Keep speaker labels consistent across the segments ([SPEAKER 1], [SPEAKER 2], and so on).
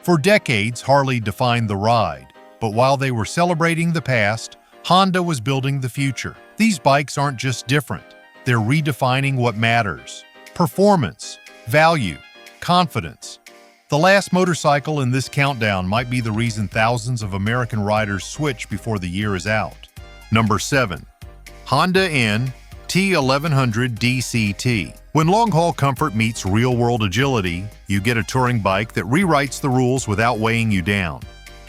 [SPEAKER 1] For decades, Harley defined the ride, but while they were celebrating the past, Honda was building the future. These bikes aren't just different, they're redefining what matters. Performance, value, confidence. The last motorcycle in this countdown might be the reason thousands of American riders switch before the year is out. Number 7. Honda T1100 DCT. When long-haul comfort meets real-world agility, you get a touring bike that rewrites the rules without weighing you down.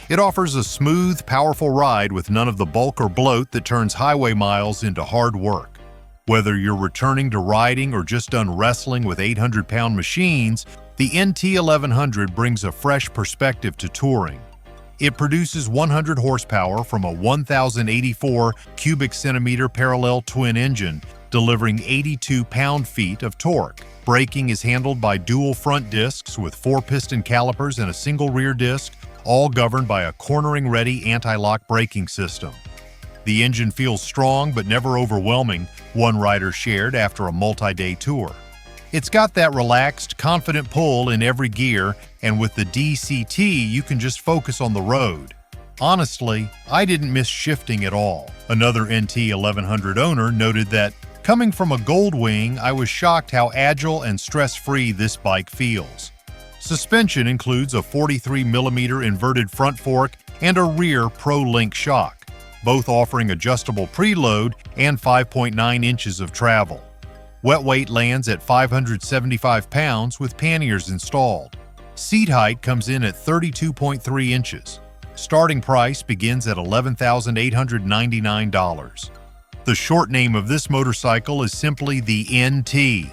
[SPEAKER 1] It offers a smooth, powerful ride with none of the bulk or bloat that turns highway miles into hard work. Whether you're returning to riding or just done wrestling with 800-pound machines, the NT1100 brings a fresh perspective to touring. It produces 100 horsepower from a 1,084 cubic centimeter parallel twin engine, delivering 82 pound-feet of torque. Braking is handled by dual front discs with 4 piston calipers and a single rear disc, all governed by a cornering-ready anti-lock braking system. The engine feels strong but never overwhelming, one rider shared after a multi-day tour. It's got that relaxed, confident pull in every gear, and with the DCT, you can just focus on the road. Honestly, I didn't miss shifting at all. Another NT1100 owner noted that, coming from a Goldwing, I was shocked how agile and stress-free this bike feels. Suspension includes a 43mm inverted front fork and a rear Pro-Link shock, both offering adjustable preload and 5.9 inches of travel. Wet weight lands at 575 pounds with panniers installed. Seat height comes in at 32.3 inches. Starting price begins at $11,899. The short name of this motorcycle is simply the NT.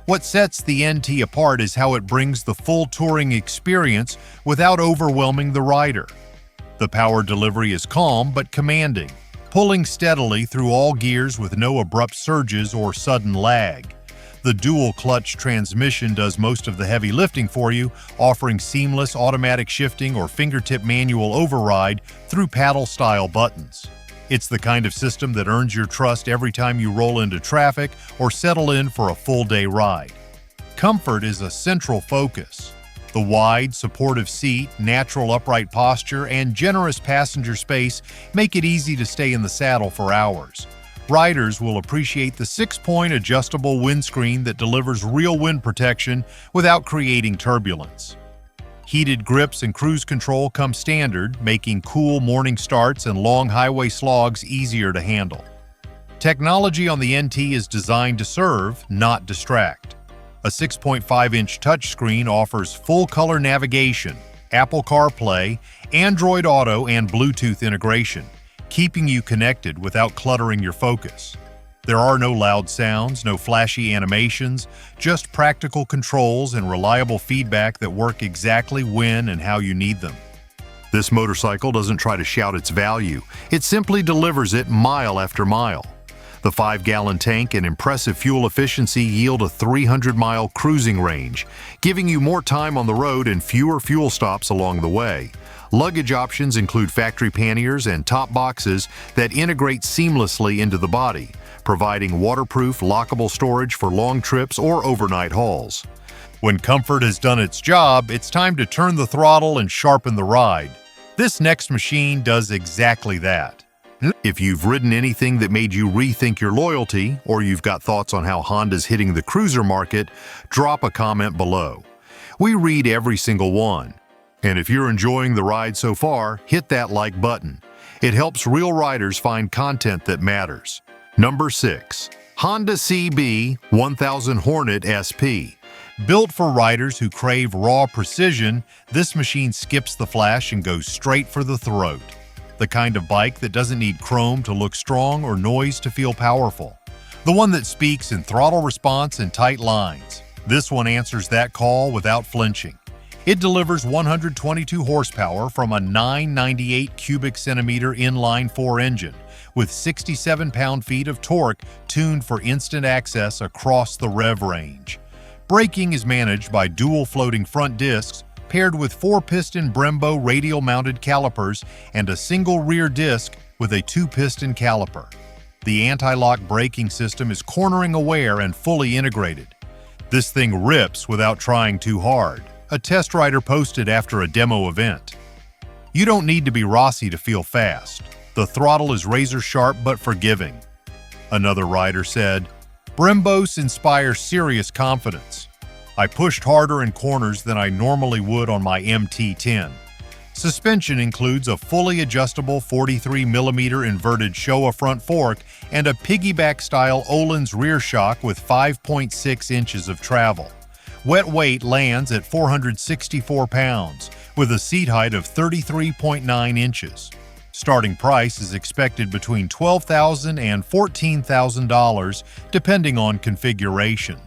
[SPEAKER 1] What sets the NT apart is how it brings the full touring experience without overwhelming the rider. The power delivery is calm but commanding, pulling steadily through all gears with no abrupt surges or sudden lag. The dual-clutch transmission does most of the heavy lifting for you, offering seamless automatic shifting or fingertip manual override through paddle-style buttons. It's the kind of system that earns your trust every time you roll into traffic or settle in for a full-day ride. Comfort is a central focus. The wide, supportive seat, natural upright posture, and generous passenger space make it easy to stay in the saddle for hours. Riders will appreciate the 6-point adjustable windscreen that delivers real wind protection without creating turbulence. Heated grips and cruise control come standard, making cool morning starts and long highway slogs easier to handle. Technology on the NT is designed to serve, not distract. A 6.5-inch touchscreen offers full-color navigation, Apple CarPlay, Android Auto, and Bluetooth integration, keeping you connected without cluttering your focus. There are no loud sounds, no flashy animations, just practical controls and reliable feedback that work exactly when and how you need them. This motorcycle doesn't try to shout its value, it simply delivers it mile after mile. The 5-gallon tank and impressive fuel efficiency yield a 300-mile cruising range, giving you more time on the road and fewer fuel stops along the way. Luggage options include factory panniers and top boxes that integrate seamlessly into the body, providing waterproof, lockable storage for long trips or overnight hauls. When comfort has done its job, it's time to turn the throttle and sharpen the ride. This next machine does exactly that. If you've ridden anything that made you rethink your loyalty, or you've got thoughts on how Honda's hitting the cruiser market, drop a comment below. We read every single one. And if you're enjoying the ride so far, hit that like button. It helps real riders find content that matters. Number 6. Honda CB 1000 Hornet SP. Built for riders who crave raw precision, this machine skips the flash and goes straight for the throat. The kind of bike that doesn't need chrome to look strong or noise to feel powerful. The one that speaks in throttle response and tight lines. This one answers that call without flinching. It delivers 122 horsepower from a 998 cubic centimeter inline-4 engine with 67 pound-feet of torque tuned for instant access across the rev range. Braking is managed by dual floating front discs paired with 4-piston Brembo radial-mounted calipers and a single rear disc with a 2-piston caliper. The anti-lock braking system is cornering aware and fully integrated. This thing rips without trying too hard. a test rider posted after a demo event. You don't need to be Rossi to feel fast. The throttle is razor sharp but forgiving. Another rider said, Brembos inspires serious confidence. I pushed harder in corners than I normally would on my MT-10. Suspension includes a fully adjustable 43mm inverted Showa front fork and a piggyback-style Öhlins rear shock with 5.6 inches of travel. Wet weight lands at 464 pounds, with a seat height of 33.9 inches. Starting price is expected between $12,000 and $14,000, depending on configuration.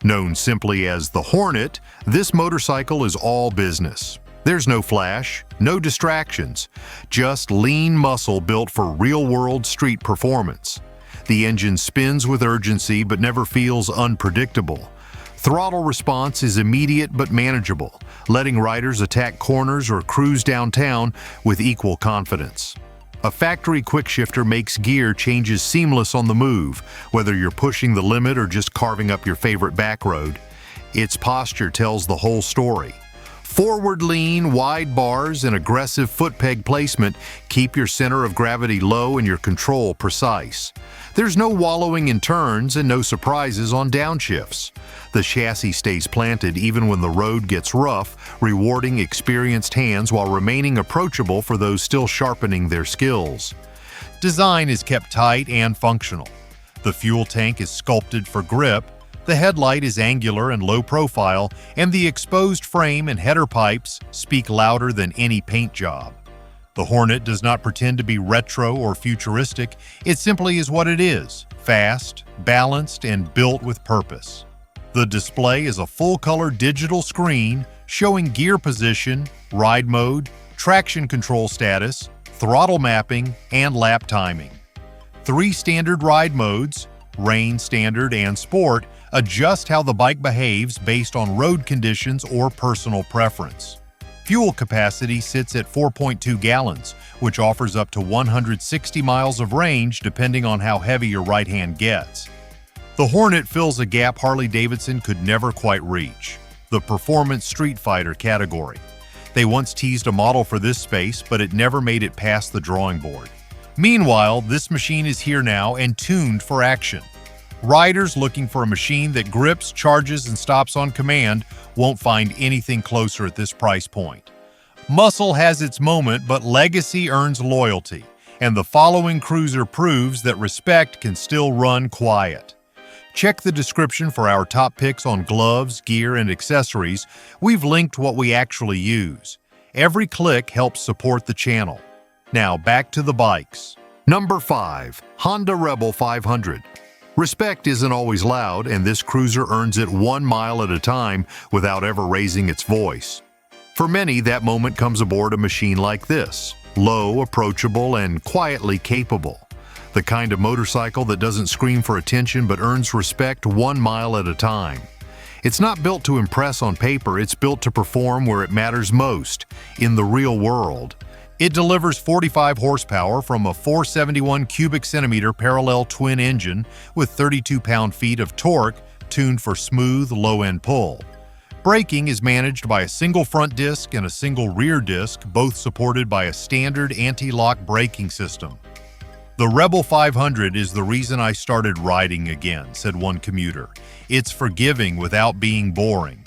[SPEAKER 1] Known simply as the Hornet, this motorcycle is all business. There's no flash, no distractions, just lean muscle built for real-world street performance. The engine spins with urgency but never feels unpredictable. Throttle response is immediate but manageable, letting riders attack corners or cruise downtown with equal confidence. A factory quickshifter makes gear changes seamless on the move, whether you're pushing the limit or just carving up your favorite back road. Its posture tells the whole story. Forward lean, wide bars, and aggressive foot peg placement keep your center of gravity low and your control precise. There's no wallowing in turns and no surprises on downshifts. The chassis stays planted even when the road gets rough, rewarding experienced hands while remaining approachable for those still sharpening their skills. Design is kept tight and functional. The fuel tank is sculpted for grip, the headlight is angular and low profile, and the exposed frame and header pipes speak louder than any paint job. The Hornet does not pretend to be retro or futuristic, it simply is what it is, fast, balanced, and built with purpose. The display is a full-color digital screen showing gear position, ride mode, traction control status, throttle mapping, and lap timing. 3 standard ride modes, Rain, Standard, and Sport, adjust how the bike behaves based on road conditions or personal preference. Fuel capacity sits at 4.2 gallons, which offers up to 160 miles of range depending on how heavy your right hand gets. The Hornet fills a gap Harley-Davidson could never quite reach: the performance street fighter category. They once teased a model for this space, but it never made it past the drawing board. Meanwhile, this machine is here now and tuned for action. Riders looking for a machine that grips, charges, and stops on command won't find anything closer at this price point. Muscle has its moment, but legacy earns loyalty, and the following cruiser proves that respect can still run quiet. Check the description for our top picks on gloves, gear, and accessories. We've linked what we actually use. Every click helps support the channel. Now back to the bikes. Number 5. Honda Rebel 500. Respect isn't always loud, and this cruiser earns it 1 mile at a time without ever raising its voice. For many, that moment comes aboard a machine like this: low, approachable, and quietly capable. The kind of motorcycle that doesn't scream for attention but earns respect 1 mile at a time. It's not built to impress on paper, it's built to perform where it matters most, in the real world. It delivers 45 horsepower from a 471 cubic centimeter parallel twin engine with 32 pound-feet of torque tuned for smooth, low-end pull. Braking is managed by a single front disc and a single rear disc, both supported by a standard anti-lock braking system. The Rebel 500 is the reason I started riding again, said one commuter. It's forgiving without being boring.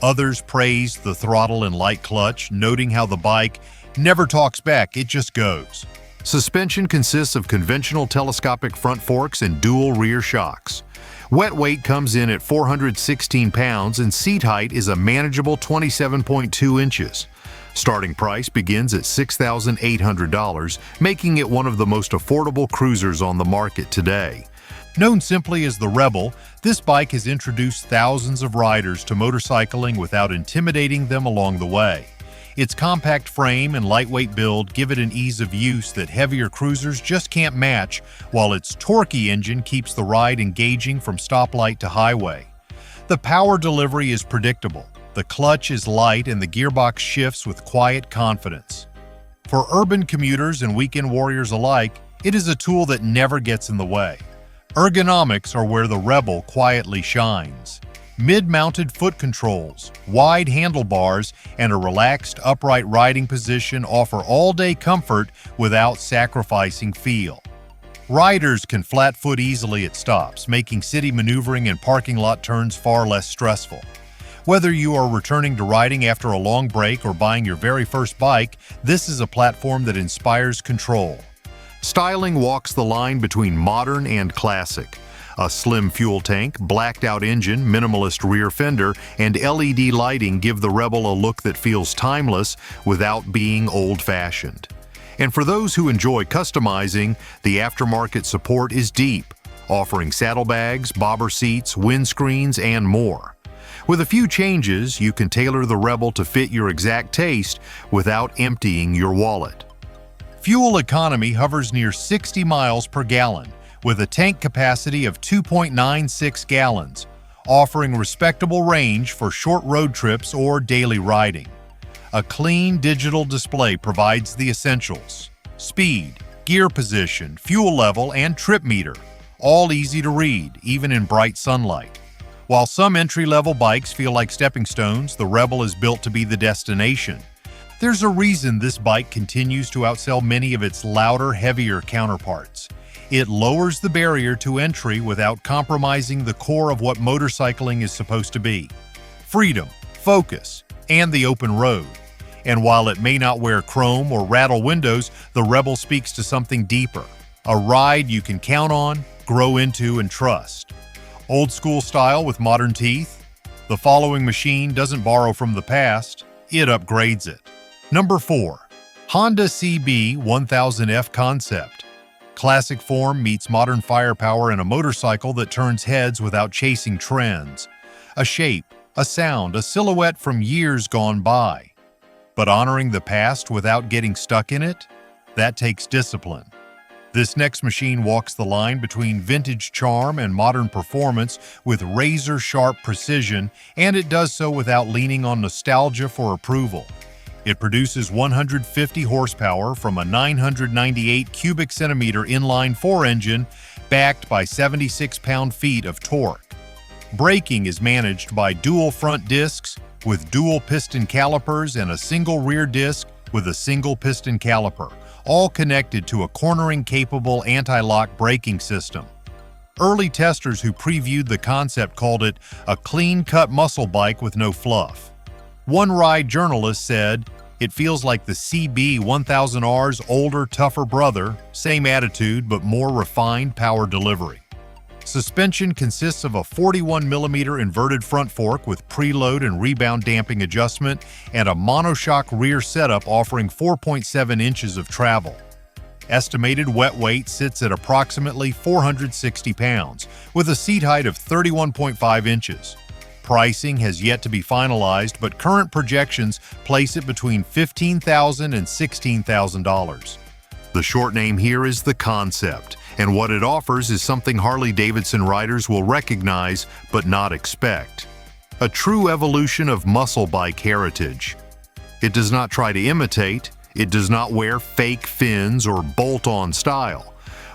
[SPEAKER 1] Others praised the throttle and light clutch, noting how the bike never talks back, it just goes. Suspension consists of conventional telescopic front forks and dual rear shocks. Wet weight comes in at 416 pounds and seat height is a manageable 27.2 inches. Starting price begins at $6,800, making it one of the most affordable cruisers on the market today. Known simply as the Rebel, this bike has introduced thousands of riders to motorcycling without intimidating them along the way. Its compact frame and lightweight build give it an ease of use that heavier cruisers just can't match, while its torquey engine keeps the ride engaging from stoplight to highway. The power delivery is predictable, the clutch is light, and the gearbox shifts with quiet confidence. For urban commuters and weekend warriors alike, it is a tool that never gets in the way. Ergonomics are where the Rebel quietly shines. Mid-mounted foot controls, wide handlebars, and a relaxed upright riding position offer all-day comfort without sacrificing feel. Riders can flat-foot easily at stops, making city maneuvering and parking lot turns far less stressful. Whether you are returning to riding after a long break or buying your very first bike, this is a platform that inspires control. Styling walks the line between modern and classic. A slim fuel tank, blacked-out engine, minimalist rear fender, and LED lighting give the Rebel a look that feels timeless without being old-fashioned. And for those who enjoy customizing, the aftermarket support is deep, offering saddlebags, bobber seats, windscreens, and more. With a few changes, you can tailor the Rebel to fit your exact taste without emptying your wallet. Fuel economy hovers near 60 miles per gallon, with a tank capacity of 2.96 gallons, offering respectable range for short road trips or daily riding. A clean digital display provides the essentials: speed, gear position, fuel level, and trip meter, all easy to read, even in bright sunlight. While some entry-level bikes feel like stepping stones, the Rebel is built to be the destination. There's a reason this bike continues to outsell many of its louder, heavier counterparts. It lowers the barrier to entry without compromising the core of what motorcycling is supposed to be: freedom, focus, and the open road. And while it may not wear chrome or rattle windows, the Rebel speaks to something deeper: a ride you can count on, grow into, and trust. Old school style with modern teeth? The following machine doesn't borrow from the past, it upgrades it. Number 4. Honda CB1000F Concept. Classic form meets modern firepower in a motorcycle that turns heads without chasing trends. A shape, a sound, a silhouette from years gone by. But honoring the past without getting stuck in it? That takes discipline. This next machine walks the line between vintage charm and modern performance with razor-sharp precision, and it does so without leaning on nostalgia for approval. It produces 150 horsepower from a 998 cubic centimeter inline-4 engine backed by 76 pound-feet of torque. Braking is managed by dual front discs with dual piston calipers and a single rear disc with a single piston caliper, all connected to a cornering-capable anti-lock braking system. Early testers who previewed the concept called it a clean-cut muscle bike with no fluff. One ride journalist said, "It feels like the CB1000R's older, tougher brother, same attitude but more refined power delivery." Suspension consists of a 41mm inverted front fork with preload and rebound damping adjustment and a monoshock rear setup offering 4.7 inches of travel. Estimated wet weight sits at approximately 460 pounds, with a seat height of 31.5 inches. Pricing has yet to be finalized, but current projections place it between $15,000 and $16,000. The short name here is the Concept, and what it offers is something Harley-Davidson riders will recognize but not expect: a true evolution of muscle bike heritage. It does not try to imitate, it does not wear fake fins or bolt-on style.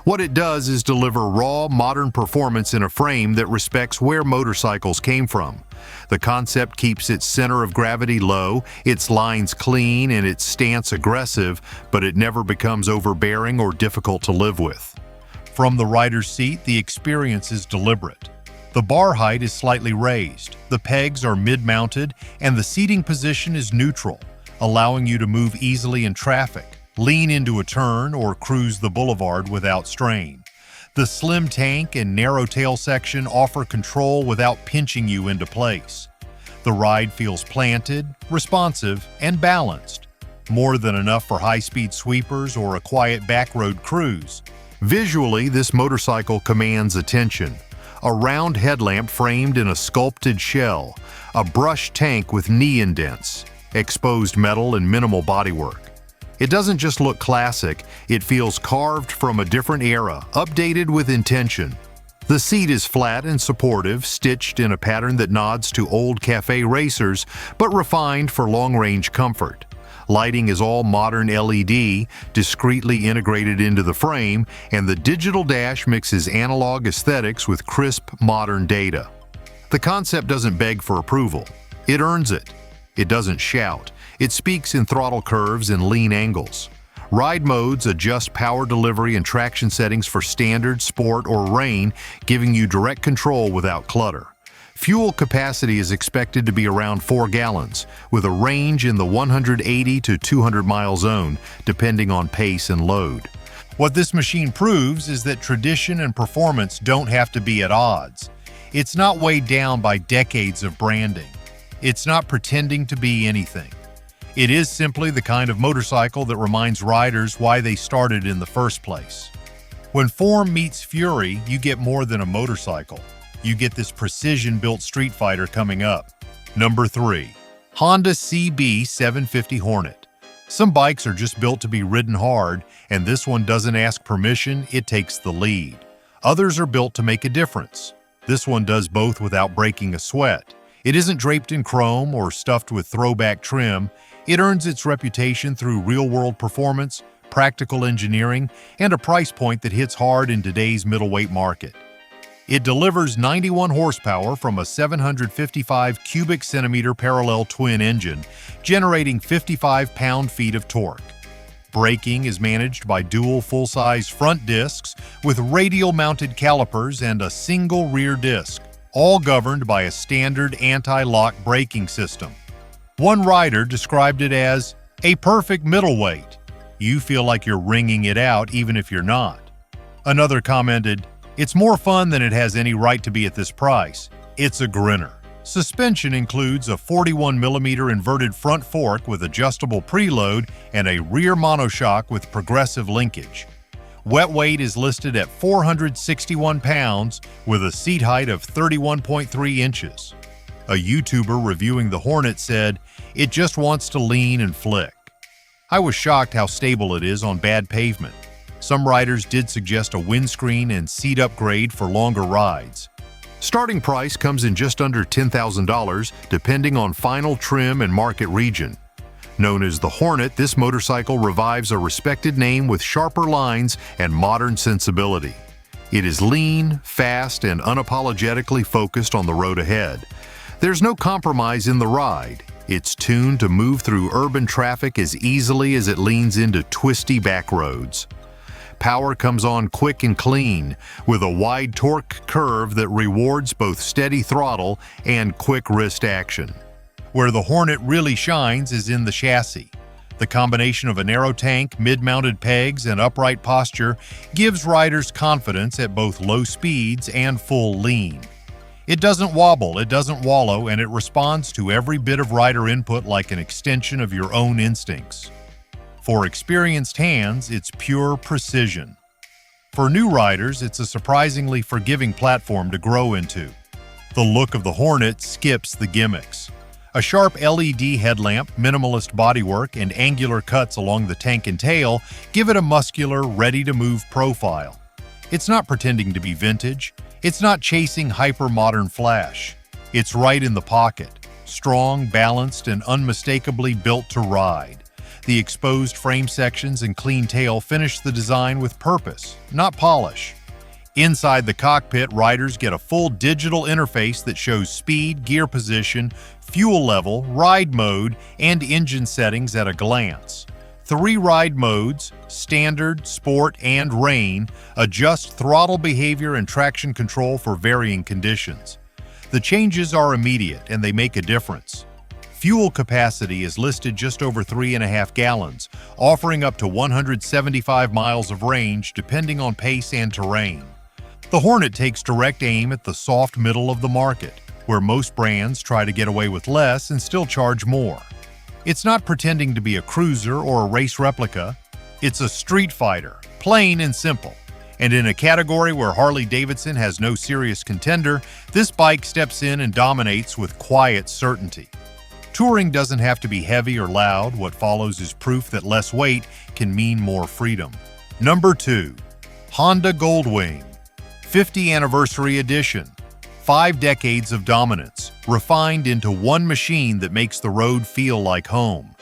[SPEAKER 1] What it does is deliver raw, modern performance in a frame that respects where motorcycles came from. The Concept keeps its center of gravity low, its lines clean, and its stance aggressive, but it never becomes overbearing or difficult to live with. From the rider's seat, the experience is deliberate. The bar height is slightly raised, the pegs are mid-mounted, and the seating position is neutral, allowing you to move easily in traffic, lean into a turn, or cruise the boulevard without strain. The slim tank and narrow tail section offer control without pinching you into place. The ride feels planted, responsive, and balanced, more than enough for high-speed sweepers or a quiet backroad cruise. Visually, this motorcycle commands attention. A round headlamp framed in a sculpted shell, a brushed tank with knee indents, exposed metal and minimal bodywork. It doesn't just look classic, it feels carved from a different era, updated with intention. The seat is flat and supportive, stitched in a pattern that nods to old cafe racers, but refined for long-range comfort. Lighting is all modern LED, discreetly integrated into the frame, and the digital dash mixes analog aesthetics with crisp, modern data. The concept doesn't beg for approval. It earns it. It doesn't shout. It speaks in throttle curves and lean angles. Ride modes adjust power delivery and traction settings for standard, sport, or rain, giving you direct control without clutter. Fuel capacity is expected to be around 4 gallons, with a range in the 180 to 200 mile zone, depending on pace and load. What this machine proves is that tradition and performance don't have to be at odds. It's not weighed down by decades of branding. It's not pretending to be anything. It is simply the kind of motorcycle that reminds riders why they started in the first place. When form meets fury, you get more than a motorcycle. You get this precision-built street fighter coming up. Number 3. Honda CB 750 Hornet. Some bikes are just built to be ridden hard, and this one doesn't ask permission, it takes the lead. Others are built to make a difference. This one does both without breaking a sweat. It isn't draped in chrome or stuffed with throwback trim. It earns its reputation through real-world performance, practical engineering, and a price point that hits hard in today's middleweight market. It delivers 91 horsepower from a 755 cubic centimeter parallel twin engine, generating 55 pound-feet of torque. Braking is managed by dual full-size front discs with radial-mounted calipers and a single rear disc, all governed by a standard anti-lock braking system. One rider described it as a perfect middleweight. You feel like you're wringing it out even if you're not. Another commented, "It's more fun than it has any right to be at this price. It's a grinner." Suspension includes a 41mm inverted front fork with adjustable preload and a rear monoshock with progressive linkage. Wet weight is listed at 461 pounds with a seat height of 31.3 inches. A YouTuber reviewing the Hornet said, "It just wants to lean and flick." I was shocked how stable it is on bad pavement. Some riders did suggest a windscreen and seat upgrade for longer rides. Starting price comes in just under $10,000, depending on final trim and market region. Known as the Hornet, this motorcycle revives a respected name with sharper lines and modern sensibility. It is lean, fast, and unapologetically focused on the road ahead. There's no compromise in the ride. It's tuned to move through urban traffic as easily as it leans into twisty back roads. Power comes on quick and clean, with a wide torque curve that rewards both steady throttle and quick wrist action. Where the Hornet really shines is in the chassis. The combination of a narrow tank, mid-mounted pegs, and upright posture gives riders confidence at both low speeds and full lean. It doesn't wobble, it doesn't wallow, and it responds to every bit of rider input like an extension of your own instincts. For experienced hands, it's pure precision. For new riders, it's a surprisingly forgiving platform to grow into. The look of the Hornet skips the gimmicks. A sharp LED headlamp, minimalist bodywork, and angular cuts along the tank and tail give it a muscular, ready-to-move profile. It's not pretending to be vintage. It's not chasing hyper-modern flash. It's right in the pocket, strong, balanced, and unmistakably built to ride. The exposed frame sections and clean tail finish the design with purpose, not polish. Inside the cockpit, riders get a full digital interface that shows speed, gear position, fuel level, ride mode, and engine settings at a glance. 3 ride modes, standard, sport, and rain, adjust throttle behavior and traction control for varying conditions. The changes are immediate and they make a difference. Fuel capacity is listed just over 3.5 gallons, offering up to 175 miles of range depending on pace and terrain. The Hornet takes direct aim at the soft middle of the market, where most brands try to get away with less and still charge more. It's not pretending to be a cruiser or a race replica. It's a street fighter, plain and simple. And in a category where Harley-Davidson has no serious contender, this bike steps in and dominates with quiet certainty. Touring doesn't have to be heavy or loud. What follows is proof that less weight can mean more freedom. Number 2. Honda Goldwing 50 Anniversary Edition. 5 decades of dominance, refined into one machine that makes the road feel like home.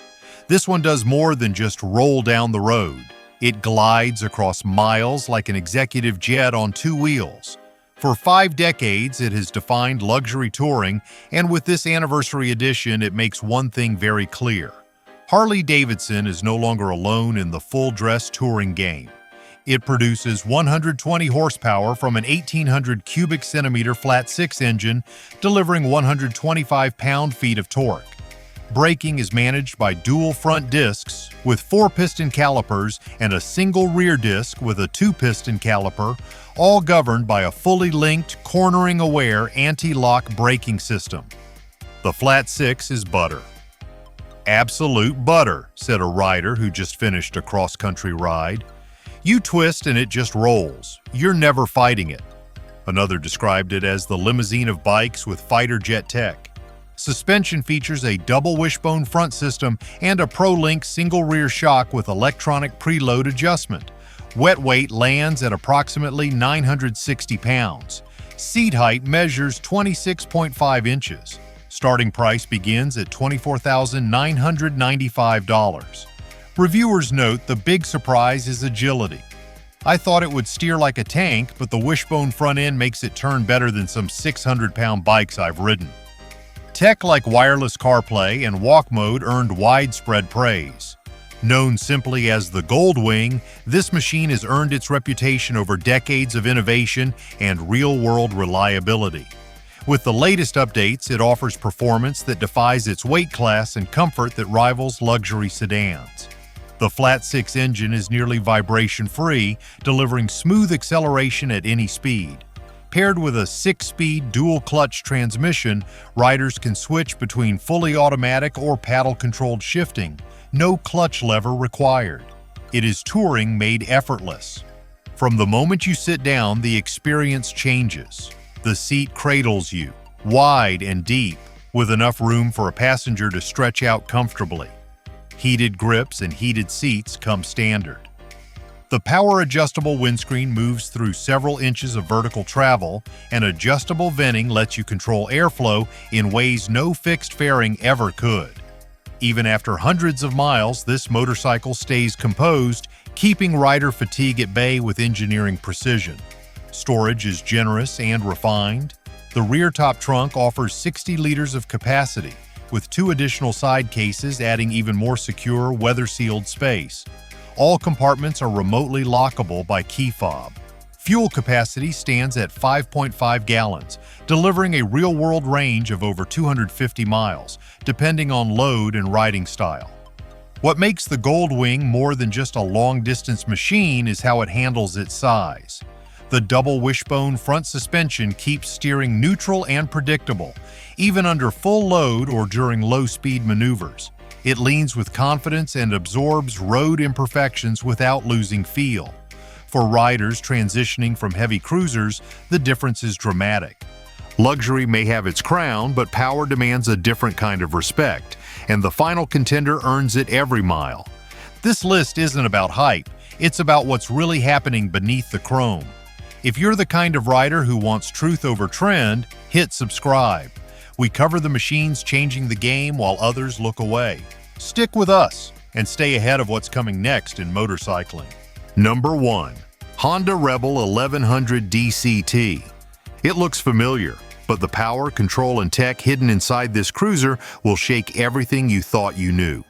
[SPEAKER 1] This one does more than just roll down the road. It glides across miles like an executive jet on 2 wheels. For 5 decades, it has defined luxury touring, and with this anniversary edition, it makes one thing very clear. Harley-Davidson is no longer alone in the full-dress touring game. It produces 120 horsepower from an 1,800 cubic centimeter flat-six engine, delivering 125 pound-feet of torque. Braking is managed by dual front discs with 4-piston calipers and a single rear disc with a 2-piston caliper, all governed by a fully linked, cornering-aware anti-lock braking system. The flat six is butter. "Absolute butter," said a rider who just finished a cross-country ride. "You twist and it just rolls. You're never fighting it." Another described it as the limousine of bikes with fighter jet tech. Suspension features a double wishbone front system and a Pro-Link single rear shock with electronic preload adjustment. Wet weight lands at approximately 960 pounds. Seat height measures 26.5 inches. Starting price begins at $24,995. Reviewers note the big surprise is agility. "I thought it would steer like a tank, but the wishbone front end makes it turn better than some 600-pound bikes I've ridden." Tech like wireless CarPlay and walk mode earned widespread praise. Known simply as the Gold Wing, this machine has earned its reputation over decades of innovation and real-world reliability. With the latest updates, it offers performance that defies its weight class and comfort that rivals luxury sedans. The flat-six engine is nearly vibration-free, delivering smooth acceleration at any speed. Paired with a 6-speed dual-clutch transmission, riders can switch between fully automatic or paddle-controlled shifting. No clutch lever required. It is touring made effortless. From the moment you sit down, the experience changes. The seat cradles you, wide and deep, with enough room for a passenger to stretch out comfortably. Heated grips and heated seats come standard. The power-adjustable windscreen moves through several inches of vertical travel, and adjustable venting lets you control airflow in ways no fixed fairing ever could. Even after hundreds of miles, this motorcycle stays composed, keeping rider fatigue at bay with engineering precision. Storage is generous and refined. The rear top trunk offers 60 liters of capacity, with 2 additional side cases adding even more secure, weather-sealed space. All compartments are remotely lockable by key fob. Fuel capacity stands at 5.5 gallons, delivering a real-world range of over 250 miles, depending on load and riding style. What makes the Gold Wing more than just a long-distance machine is how it handles its size. The double wishbone front suspension keeps steering neutral and predictable, even under full load or during low-speed maneuvers. It leans with confidence and absorbs road imperfections without losing feel. For riders transitioning from heavy cruisers, the difference is dramatic. Luxury may have its crown, but power demands a different kind of respect, and the final contender earns it every mile. This list isn't about hype, it's about what's really happening beneath the chrome. If you're the kind of rider who wants truth over trend, hit subscribe. We cover the machines changing the game while others look away. Stick with us and stay ahead of what's coming next in motorcycling. Number 1. Honda Rebel 1100 DCT. It looks familiar, but the power, control, and tech hidden inside this cruiser will shake everything you thought you knew.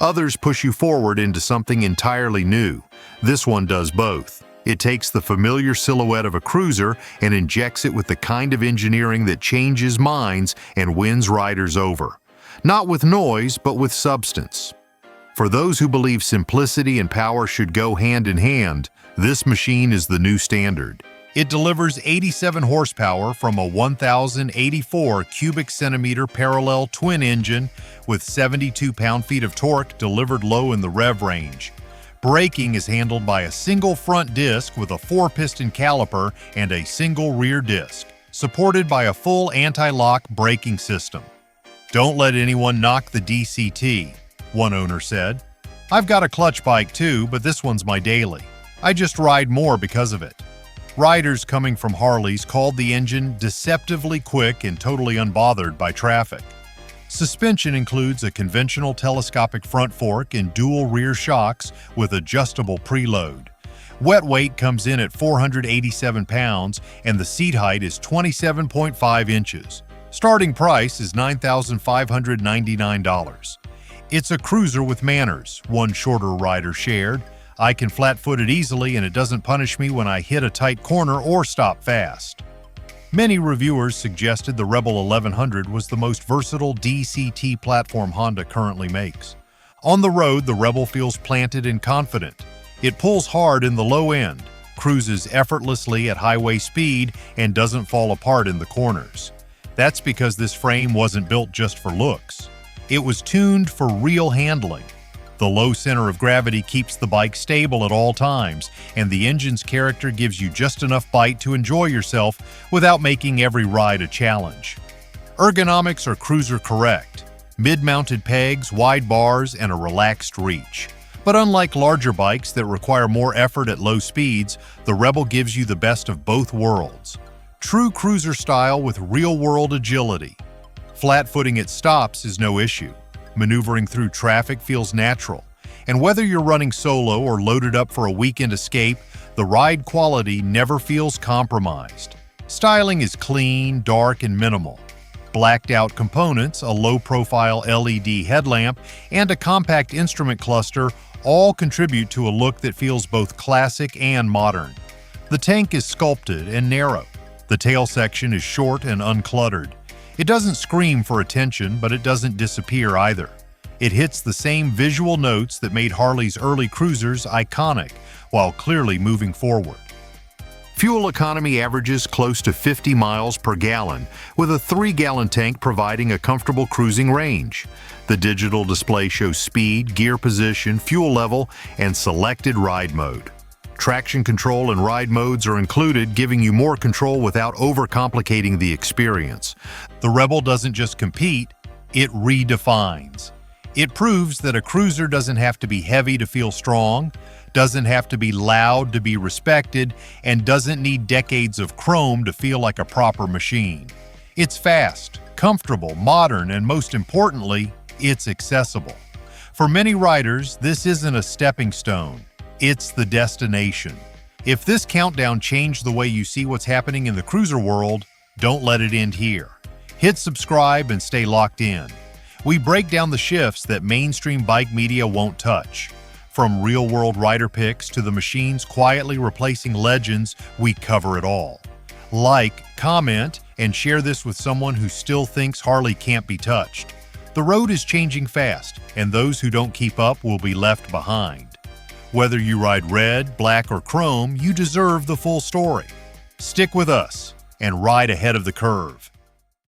[SPEAKER 1] Others push you forward into something entirely new. This one does both. It takes the familiar silhouette of a cruiser and injects it with the kind of engineering that changes minds and wins riders over. Not with noise, but with substance. For those who believe simplicity and power should go hand in hand, this machine is the new standard. It delivers 87 horsepower from a 1,084 cubic centimeter parallel twin engine with 72 pound-feet of torque delivered low in the rev range. Braking is handled by a single front disc with a 4-piston caliper and a single rear disc, supported by a full anti-lock braking system. "Don't let anyone knock the DCT," one owner said. "I've got a clutch bike too, but this one's my daily. I just ride more because of it." Riders coming from Harleys called the engine deceptively quick and totally unbothered by traffic. Suspension includes a conventional telescopic front fork and dual rear shocks with adjustable preload. Wet weight comes in at 487 pounds and the seat height is 27.5 inches. Starting price is $9,599. It's a cruiser with manners, one shorter rider shared. I can flat-foot it easily and it doesn't punish me when I hit a tight corner or stop fast. Many reviewers suggested the Rebel 1100 was the most versatile DCT platform Honda currently makes. On the road, the Rebel feels planted and confident. It pulls hard in the low end, cruises effortlessly at highway speed, and doesn't fall apart in the corners. That's because this frame wasn't built just for looks. It was tuned for real handling. The low center of gravity keeps the bike stable at all times, and the engine's character gives you just enough bite to enjoy yourself without making every ride a challenge. Ergonomics are cruiser correct. Mid-mounted pegs, wide bars, and a relaxed reach. But unlike larger bikes that require more effort at low speeds, the Rebel gives you the best of both worlds. True cruiser style with real-world agility. Flat-footing at stops is no issue. Maneuvering through traffic feels natural. And whether you're running solo or loaded up for a weekend escape, the ride quality never feels compromised. Styling is clean, dark, and minimal. Blacked-out components, a low-profile LED headlamp, and a compact instrument cluster all contribute to a look that feels both classic and modern. The tank is sculpted and narrow. The tail section is short and uncluttered. It doesn't scream for attention, but it doesn't disappear either. It hits the same visual notes that made Harley's early cruisers iconic, while clearly moving forward. Fuel economy averages close to 50 miles per gallon, with a 3-gallon tank providing a comfortable cruising range. The digital display shows speed, gear position, fuel level, and selected ride mode. Traction control and ride modes are included, giving you more control without overcomplicating the experience. The Rebel doesn't just compete, it redefines. It proves that a cruiser doesn't have to be heavy to feel strong, doesn't have to be loud to be respected, and doesn't need decades of chrome to feel like a proper machine. It's fast, comfortable, modern, and most importantly, it's accessible. For many riders, this isn't a stepping stone, it's the destination. If this countdown changed the way you see what's happening in the cruiser world, don't let it end here. Hit subscribe and stay locked in. We break down the shifts that mainstream bike media won't touch. From real-world rider picks to the machines quietly replacing legends, we cover it all. Like, comment, and share this with someone who still thinks Harley can't be touched. The road is changing fast, and those who don't keep up will be left behind. Whether you ride red, black, or chrome, you deserve the full story. Stick with us and ride ahead of the curve.